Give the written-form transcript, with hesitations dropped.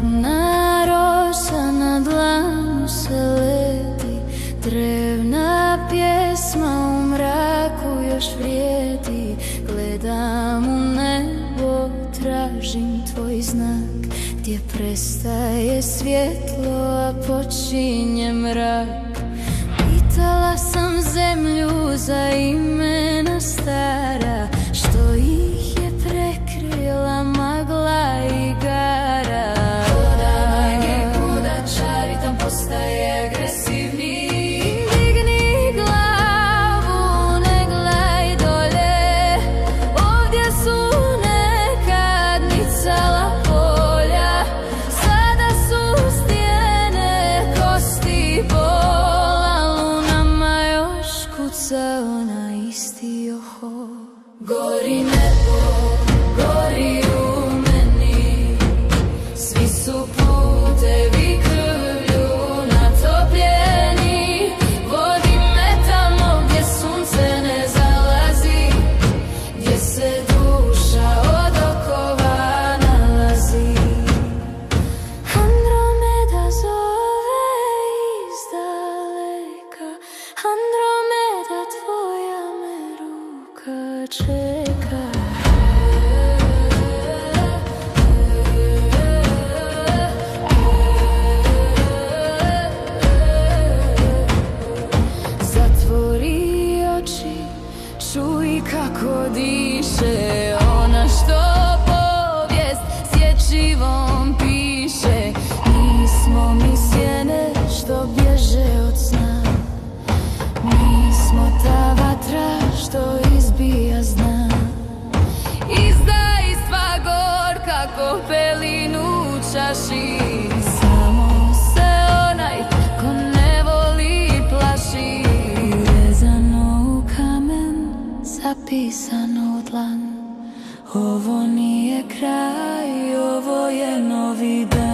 Hladna rosa na dlanu se leti, drevna pjesma u mraku još vrijedi. Gledam u nebo, tražim tvoj znak, gdje prestaje svjetlo, a počinje mrak. Pitala sam zemlju za imena stara, što ih je prekrila magla i gara. Kuda čari, tam postaje agresivni. Digni glavu, ne gledaj dolje, ovdje su nekad nicala polja, sada su stijene kosti bola. Lunama još kuca ona isti oho. Gori nebo, gori u meni, svi su putevi krvlju natopljeni. Vodi me tamo gdje sunce ne zalazi, gdje se duša od okova nalazi. Andromeda zove izdaleka, Andromeda tvoja me ruka čeka. Zatvori oči, čuj kako diše ona što povijest sječivom piše. Nismo mi sjene što bježe od sna, mi smo ta vatra što izbija zna. Izdajstva gorka ko pelin u čaši, samo se onaj ko ne voli plaši. Vezano u kamen, zapisano u dlan, ovo nije kraj, ovo je novi dan.